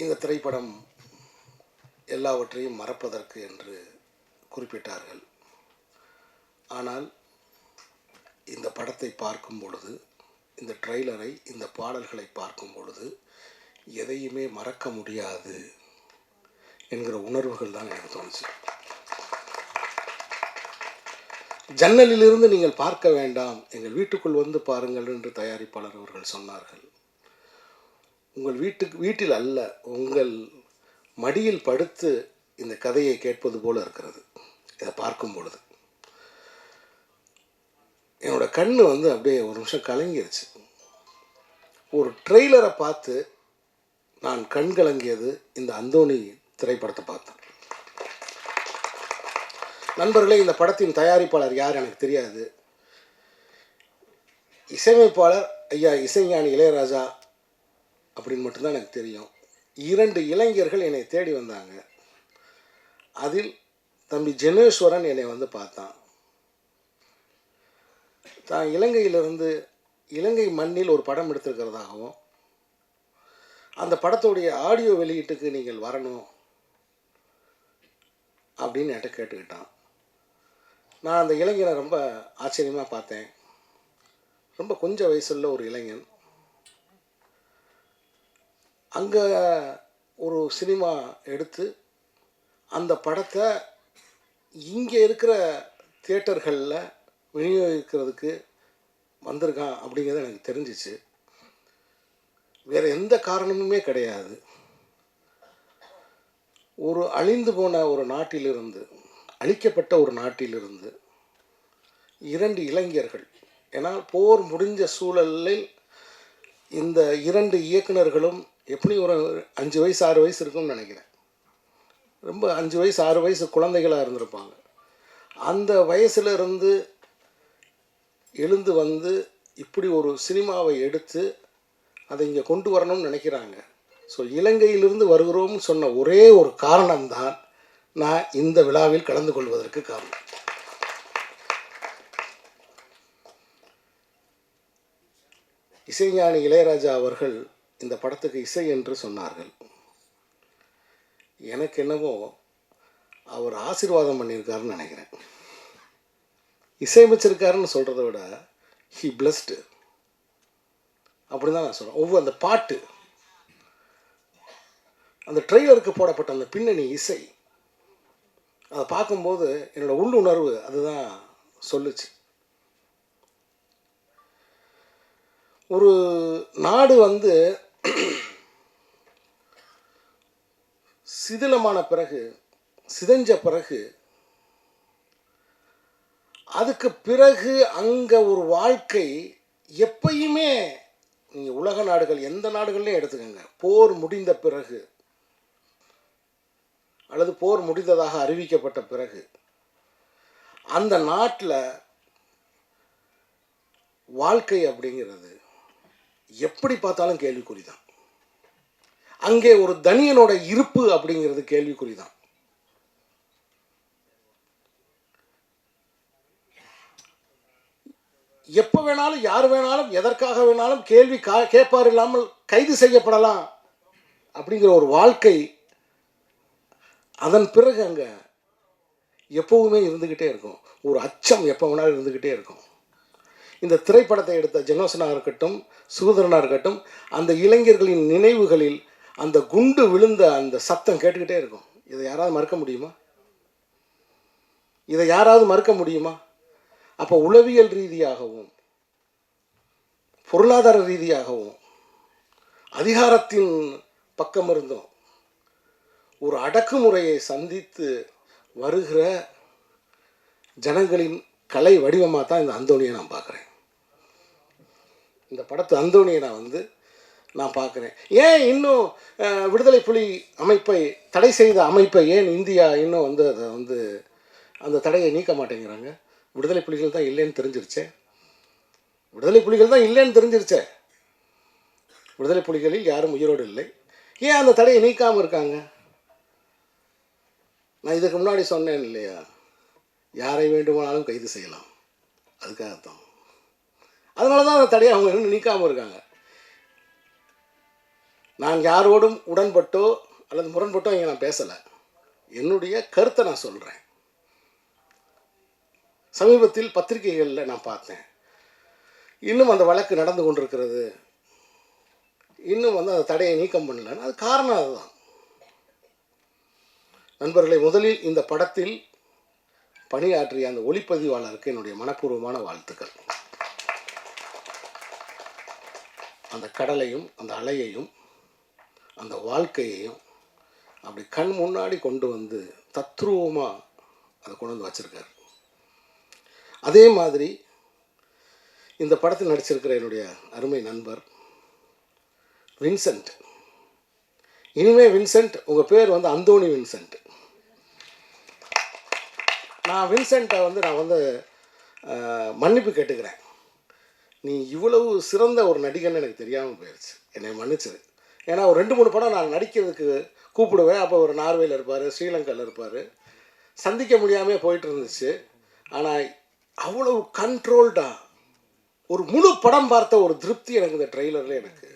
இந்த திரைப்படம் எல்லாவற்றையும் மறப்பதற்கு என்று குறிப்பிட்டார்கள். ஆனால் இந்த படத்தை பார்க்கும் பொழுது, இந்த ட்ரெய்லரை, இந்த பாடல்களை பார்க்கும் பொழுது எதையுமே மறக்க முடியாது என்கிற உணர்வுகள் தான் எனக்கு தோணுச்சு. ஜன்னலிலிருந்து நீங்கள் பார்க்க வேண்டாம், எங்கள் வீட்டுக்குள் வந்து பாருங்கள் என்று தயாரிப்பாளர் அவர்கள் சொன்னார்கள். உங்கள் வீட்டில் அல்ல, உங்கள் மடியில் படுத்து இந்த கதையை கேட்பது போல இருக்கிறது. இதை பார்க்கும் பொழுது என்னோட கண்ணு அப்படியே ஒரு நிமிஷம் கலங்கிருச்சு. ஒரு ட்ரெய்லரை பார்த்து நான் கண் கலங்கியது இந்த அந்தோணி திரைப்படத்தை பார்த்தேன். நண்பர்களே, இந்த படத்தின் தயாரிப்பாளர் யார் எனக்கு தெரியாது. இசையமைப்பாளர் ஐயா இசைஞானி இளையராஜா அப்படின்னு மட்டும்தான் எனக்கு தெரியும். 2 இளைஞர்கள் என்னை தேடி வந்தாங்க. அதில் தம்பி ஜெனேஸ்வரன் என்னை பார்த்தான். தான் இலங்கை மண்ணில் ஒரு படம் எடுத்திருக்கிறதாகவும், அந்த படத்துடைய ஆடியோ வெளியீட்டுக்கு நீங்கள் வரணும் அப்படின்னு என்கிட்ட கேட்டுக்கிட்டான். நான் அந்த இளைஞனை ரொம்ப ஆச்சரியமாக பார்த்தேன். ரொம்ப கொஞ்சம் வயசுள்ள ஒரு இளைஞன். அங்கே ஒரு சினிமா எடுத்து அந்த படத்தை இங்கே இருக்கிற தியேட்டர்களில் விநியோகிக்கிறதுக்கு வந்திருக்கான் அப்படிங்கிறது எனக்கு தெரிஞ்சிச்சு. வேறு எந்த காரணமுமே கிடையாது. ஒரு அழிந்து போன ஒரு நாட்டிலிருந்து, அழிக்கப்பட்ட ஒரு நாட்டிலிருந்து 2 இளைஞர்கள், ஏன்னா போர் முடிஞ்ச சூழலில் இந்த 2 இயக்குனர்களும் எப்படி ஒரு 5 வயசு 6 வயசு இருக்கும்னு நினைக்கிறேன். ரொம்ப 5 வயசு 6 வயசு குழந்தைகளாக இருந்திருப்பாங்க. அந்த வயசுலேருந்து எழுந்து வந்து இப்படி ஒரு சினிமாவை எடுத்து அதை இங்கே கொண்டு வரணும்னு நினைக்கிறாங்க. ஸோ இலங்கையிலிருந்து வருகிறோம்னு சொன்ன ஒரே ஒரு காரணம்தான் நான் இந்த விழாவில் கலந்து கொள்வதற்கு காரணம். இசைஞானி இளையராஜா அவர்கள் இந்த படத்துக்கு இசை என்று சொன்னார்கள். எனக்கு என்னவோ அவர் ஆசீர்வாதம் பண்ணியிருக்காருன்னு நினைக்கிறேன். இசையமைச்சிருக்காருன்னு சொல்கிறத விட ஹி பிளஸ்டு அப்படி தான் நான் சொல்கிறேன். ஒவ்வொரு அந்த பாட்டு, அந்த ட்ரெய்லருக்கு போடப்பட்ட அந்த பின்னணி இசை, அதை பார்க்கும்போது என்னோடய உள்ளுணர்வு அதுதான் சொல்லுச்சு. ஒரு நாடு சிதிலமான பிறகு, சிதைஞ்ச பிறகு, அதுக்கு பிறகு அங்கே ஒரு வாழ்க்கை எப்பயுமே, நீங்கள் உலக நாடுகள் எந்த நாடுகள்லையும் எடுத்துக்கோங்க, போர் முடிந்த பிறகு அல்லது போர் முடிந்ததாக அறிவிக்கப்பட்ட பிறகு அந்த நாட்டில் வாழ்க்கை அப்படிங்கிறது எப்படி பார்த்தாலும் கேள்விக்குறிதான். அங்கே ஒரு தனியனோட இருப்பு அப்படிங்கிறது கேள்விக்குறிதான். எப்போ வேணாலும் யார் வேணாலும் எதற்காக வேணாலும் கேள்வி கேட்பார் இல்லாமல் கைது செய்யப்படலாம் அப்படிங்கிற ஒரு வாழ்க்கை அதன் பிறகு அங்கே எப்போவுமே இருந்துக்கிட்டே இருக்கும். ஒரு அச்சம் எப்போ வேணாலும் இருந்துக்கிட்டே இருக்கும். இந்த திரைப்படத்தை எடுத்த ஜெனோசனாக இருக்கட்டும், சுகதரனாக இருக்கட்டும், அந்த இளைஞர்களின் நினைவுகளில் அந்த குண்டு விழுந்த அந்த சத்தம் கேட்டுக்கிட்டே இருக்கும். இதை யாராவது மறுக்க முடியுமா? இதை யாராவது மறுக்க முடியுமா? அப்போ உளவியல் ரீதியாகவும் பொருளாதார ரீதியாகவும் அதிகாரத்தின் பக்கம் இருந்தும் ஒரு அடக்குமுறையை சந்தித்து வருகிற ஜனங்களின் கலை வடிவமாக தான் இந்த அந்தோணியை நான் பார்க்குறேன். இந்த படத்து அந்தோணியை நான் பார்க்குறேன். ஏன் இன்னும் விடுதலை புலி அமைப்பை தடை செய்த அமைப்பை ஏன் இந்தியா இன்னும் அதை அந்த தடையை நீக்க மாட்டேங்கிறாங்க? விடுதலை புலிகள் தான் இல்லைன்னு தெரிஞ்சிருச்சே. விடுதலை புலிகளில் யாரும் உயிரோடு இல்லை. ஏன் அந்த தடையை நீக்காமல் இருக்காங்க? நான் இதுக்கு முன்னாடி சொன்னேன் இல்லையா, யாரை வேண்டுமானாலும் கைது செய்யலாம், அதுக்காகத்தான். அதனால தான் அந்த தடையை அவங்க இன்னும் நீக்காமல் இருக்காங்க. நான் யாரோடும் உடன்பட்டோ அல்லது முரண்பட்டோ இங்கே நான் பேசலை, என்னுடைய கருத்தை நான் சொல்கிறேன். சமீபத்தில் பத்திரிகைகளில் நான் பார்த்தேன், இன்னும் அந்த வழக்கு நடந்து கொண்டிருக்கிறது, இன்னும் அந்த தடையை நீக்கம் பண்ணலன்னு. அது காரணம் அதுதான். நண்பர்களை, முதலில் இந்த படத்தில் பணியாற்றிய அந்த ஒளிப்பதிவாளருக்கு என்னுடைய மனப்பூர்வமான வாழ்த்துக்கள். அந்த கடலையும் அந்த அலையையும் அந்த வாழ்க்கையையும் அப்படி கண் முன்னாடி கொண்டு வந்து தத்ரூபமாக அதை கொண்டு வந்து வச்சுருக்கார். அதே மாதிரி இந்த படத்தில் நடிச்சிருக்கிற என்னுடைய அருமை நண்பர் வின்சென்ட். இனிமேல் வின்சென்ட், உங்கள் பேர் வந்து அந்தோணி வின்சென்ட். நான் வின்சென்ட்டை நான் மன்னிப்பு கேட்டுக்கிறேன். நீ இவ்வளவு சிறந்த ஒரு நடிகன்னு எனக்கு தெரியாமல் போயிடுச்சு, என்னை மன்னிச்சது. ஏன்னா ஒரு 2-3 படம் நான் நடிக்கிறதுக்கு கூப்பிடுவேன். அப்போ ஒரு நார்வேயில் இருப்பார், ஸ்ரீலங்காவில் இருப்பார், சந்திக்க முடியாமல் போயிட்டு இருந்துச்சு. ஆனால் அவ்வளவு கண்ட்ரோல்டாக ஒரு முழு படம் பார்த்த ஒரு திருப்தி எனக்கு இந்த ட்ரெய்லரில் எனக்கு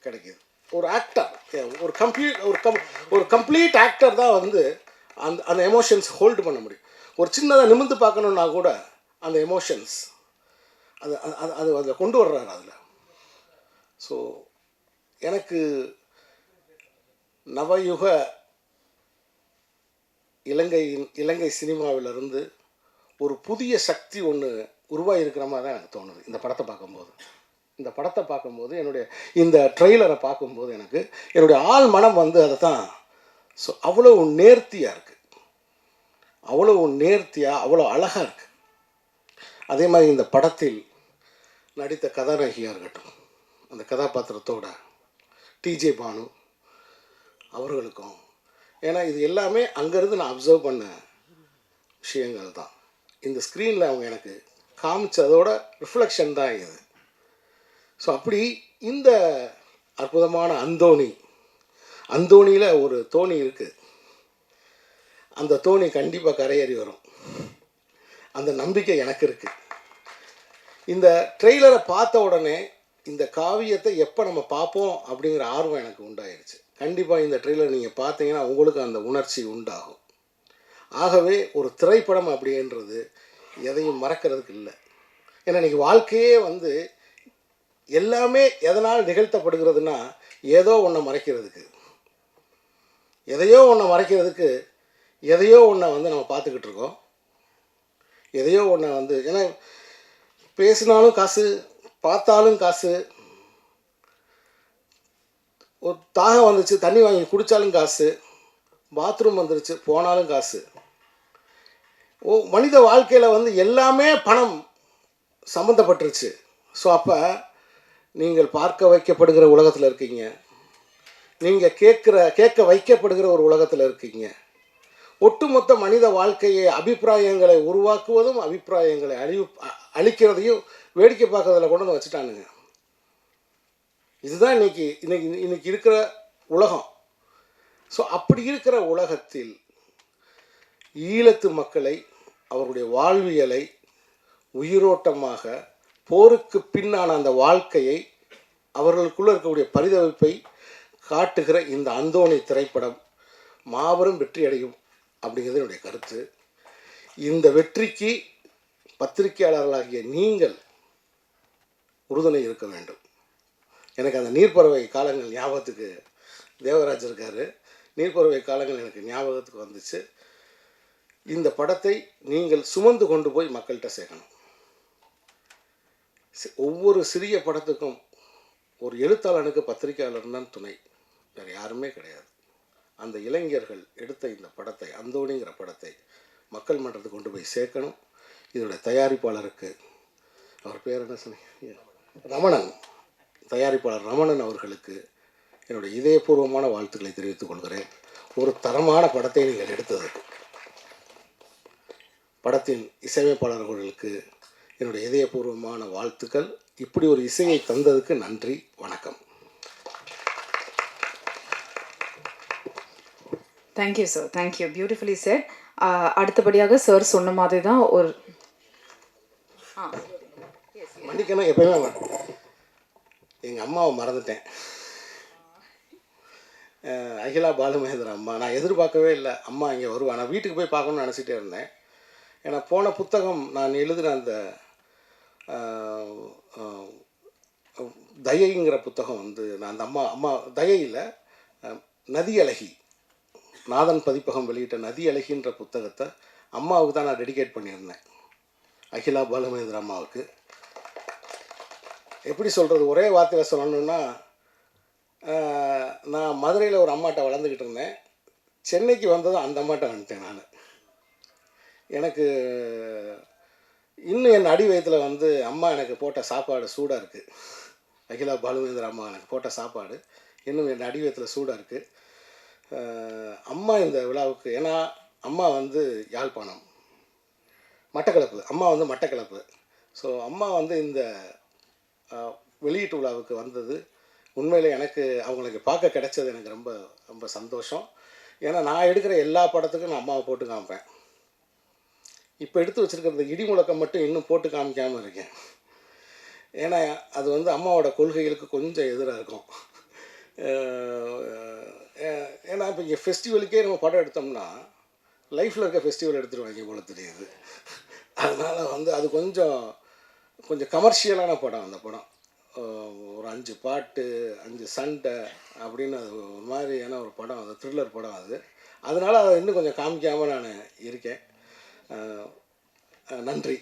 கிடைக்கிது. ஒரு ஆக்டர், ஒரு கம்ப்ளீட் ஆக்டர் தான் அந்த எமோஷன்ஸ் ஹோல்டு பண்ண முடியும். ஒரு சின்னதாக நிமிர்ந்து பார்க்கணுன்னா கூட அந்த எமோஷன்ஸ் அதில் கொண்டு வர்றாரு அதில். ஸோ எனக்கு நவயுக இலங்கை சினிமாவிலிருந்து ஒரு புதிய சக்தி ஒன்று உருவாகிருக்கிற மாதிரி தான் எனக்கு தோணுது இந்த படத்தை பார்க்கும்போது. என்னுடைய இந்த ட்ரெய்லரை பார்க்கும்போது எனக்கு என்னுடைய ஆள் மனம் அதை தான். ஸோ அவ்வளோ நேர்த்தியாக இருக்குது, அவ்வளோ அழகாக இருக்குது. அதே மாதிரி இந்த படத்தில் நடித்த கதாநாயகியாக இருக்கட்டும், அந்த கதாபாத்திரத்தோட டிஜே பானு அவர்களுக்கும், ஏன்னா இது எல்லாமே அங்கேருந்து நான் அப்சர்வ் பண்ண விஷயங்கள் தான். இந்த ஸ்க்ரீனில் அவங்க எனக்கு காமிச்சதோட ரிஃப்ளெக்ஷன் தான் இது. ஸோ அப்படி இந்த அற்புதமான அந்தோணியில் ஒரு தோணி இருக்குது. அந்த தோணி கண்டிப்பாக கரையேறி வரும், அந்த நம்பிக்கை எனக்கு இருக்குது. இந்த ட்ரெய்லரை பார்த்த உடனே இந்த காவியத்தை எப்போ நம்ம பார்ப்போம் அப்படிங்கிற ஆர்வம் எனக்கு உண்டாயிருச்சு. கண்டிப்பாக இந்த ட்ரெய்லர் நீங்கள் பார்த்தீங்கன்னா உங்களுக்கு அந்த உணர்ச்சி உண்டாகும். ஆகவே ஒரு திரைப்படம் அப்படின்றது எதையும் மறக்கிறதுக்கு இல்லை. ஏன்னா இன்றைக்கி வாழ்க்கையே எல்லாமே எதனால் நிகழ்த்தப்படுகிறதுனா ஏதோ ஒன்றை மறைக்கிறதுக்கு, எதையோ ஒன்றை நம்ம பார்த்துக்கிட்டு இருக்கோம். எதையோ ஒன்றை ஏன்னா பேசினாலும் காசு, பார்த்தாலும் காசு, ஒரு தாகம் வந்துச்சு தண்ணி வாங்கி குடித்தாலும் காசு, பாத்ரூம் வந்துருச்சு போனாலும் காசு. மனித வாழ்க்கையில் எல்லாமே பணம் சம்மந்தப்பட்டுருச்சு. ஸோ அப்போ நீங்கள் பார்க்க வைக்கப்படுகிற உலகத்தில் இருக்கீங்க, நீங்கள் கேட்க வைக்கப்படுகிற ஒரு உலகத்தில் இருக்கீங்க. ஒட்டுமொத்த மனித வாழ்க்கையை அபிப்பிராயங்களை உருவாக்குவதும் அபிப்பிராயங்களை அழிக்கிறதையும் வேடிக்கை பார்க்கறதில் கொண்டு வந்து வச்சுட்டானுங்க. இதுதான் இன்னைக்கு இருக்கிற உலகம். ஸோ அப்படி இருக்கிற உலகத்தில் ஈழத்து மக்களை, அவருடைய வாழ்வியலை உயிரோட்டமாக, போருக்கு பின்னான அந்த வாழ்க்கையை, அவர்களுக்குள்ளே இருக்கக்கூடிய பரிதவிப்பை காட்டுகிற இந்த அந்தோணி திரைப்படம் மாபெரும் வெற்றி அடையும் அப்படிங்கிறது என்னுடைய கருத்து. இந்த வெற்றிக்கு பத்திரிகையாளர்களாகிய நீங்கள் உறுதுணை இருக்க வேண்டும். எனக்கு அந்த நீர்ப்பறவை காலங்கள் ஞாபகத்துக்கு, தேவராஜ் இருக்கார், நீர்ப்பறவை காலங்கள் எனக்கு ஞாபகத்துக்கு வந்துச்சு. இந்த படத்தை நீங்கள் சுமந்து கொண்டு போய் மக்கள்கிட்ட சேர்க்கணும். ஒவ்வொரு சிறிய படத்துக்கும் ஒரு எழுத்தாளனுக்கு பத்திரிகையாளர் தான் துணை, வேறு யாருமே கிடையாது. அந்த இளைஞர்கள் எடுத்த இந்த படத்தை, அந்தோணிங்கிற படத்தை மக்கள் மன்றத்துக்கு கொண்டு போய் சேர்க்கணும். இதோட தயாரிப்பாளருக்கு, அவர் பேர் என்ன சொன்னீங்க, ரமணன், தயாரிப்பாளர் ரமணன் அவர்களுக்கு என்னுடைய இதயபூர்வமான வாழ்த்துக்களை தெரிவித்துக் கொள்கிறேன். ஒரு தரமான படத்தை நீங்கள் எடுத்ததற்கு. படத்தின் இசையமைப்பாளர் அவர்களுக்கு என்னுடைய இதயபூர்வமான வாழ்த்துக்கள். இப்படி ஒரு இசையை தந்ததுக்கு நன்றி, வணக்கம். Thank you sir, thank you, beautifully sir. அடுத்தபடியாக சார் சொன்ன மாதிரி தான் ஒரு மன்னிக்கணும், எப்பயுமே எங்கள் அம்மாவை மறந்துட்டேன். அகிலா பாலுமகேந்திரன் அம்மா. நான் எதிர்பார்க்கவே இல்லை அம்மா இங்கே வருவா. நான் வீட்டுக்கு போய் பார்க்கணும்னு நினச்சிட்டே இருந்தேன். ஏன்னா போன புத்தகம் நான் எழுதின அந்த தயைங்கிற புத்தகம் வந்து நான் அந்த அம்மா அம்மா தயை இல்லை, நதி அழகி, நாதன் பதிப்பகம் வெளியிட்ட நதி அழகின்ற புத்தகத்தை அம்மாவுக்கு தான் நான் டெடிகேட் பண்ணியிருந்தேன், அகிலா பாலுமகேந்திரன் அம்மாவுக்கு. எப்படி சொல்கிறது, ஒரே வார்த்தையில் சொல்லணுன்னா, நான் மதுரையில் ஒரு அம்மாட்ட வளர்ந்துக்கிட்டு இருந்தேன். சென்னைக்கு வந்ததும் அந்த அம்மாட்ட வந்துட்டேன் நான். எனக்கு இன்னும் என் அடி வயத்தில் வந்து அம்மா எனக்கு போட்ட சாப்பாடு சூடாக இருக்குது. அகிலா பாலுமகேந்திரன் அம்மா எனக்கு போட்ட சாப்பாடு இன்னும் என் அடி வயத்தில் சூடாக இருக்குது. அம்மா இந்த விழாவுக்கு, ஏன்னா அம்மா வந்து யாழ்ப்பாணம், மட்டக்களப்பு, அம்மா வந்து மட்டக்களப்பு. ஸோ அம்மா வந்து இந்த வெளியீட்டு விழாவுக்கு வந்தது உண்மையில் எனக்கு அவங்களுக்கு பார்க்க கிடைச்சது எனக்கு ரொம்ப ரொம்ப சந்தோஷம். ஏன்னா நான் எடுக்கிற எல்லா படத்துக்கும் நான் அம்மாவை போட்டு காமிப்பேன். இப்போ எடுத்து வச்சுருக்கிறது இடி முழக்கம் மட்டும் இன்னும் போட்டு காமிக்காமல் இருக்கேன். ஏன்னா அது வந்து அம்மாவோட கொள்கைகளுக்கு கொஞ்சம் எதிராக இருக்கும். ஏன்னா இப்போ இங்கே ஃபெஸ்டிவலுக்கே நம்ம படம் எடுத்தோம்னா லைஃப்பில் இருக்க ஃபெஸ்டிவல் எடுத்துருவாங்க போல தெரியுது. அதனால் வந்து அது கொஞ்சம் கமர்ஷியலான படம். அந்த படம் ஒரு 5 பாட்டு 5 சண்டை அப்படின்னு அது ஒரு மாதிரியான ஒரு படம், அது த்ரில்லர் படம் அது. அதனால் அதை இன்னும் கொஞ்சம் காமிக்காமல் நான் இருக்கேன். நன்றி.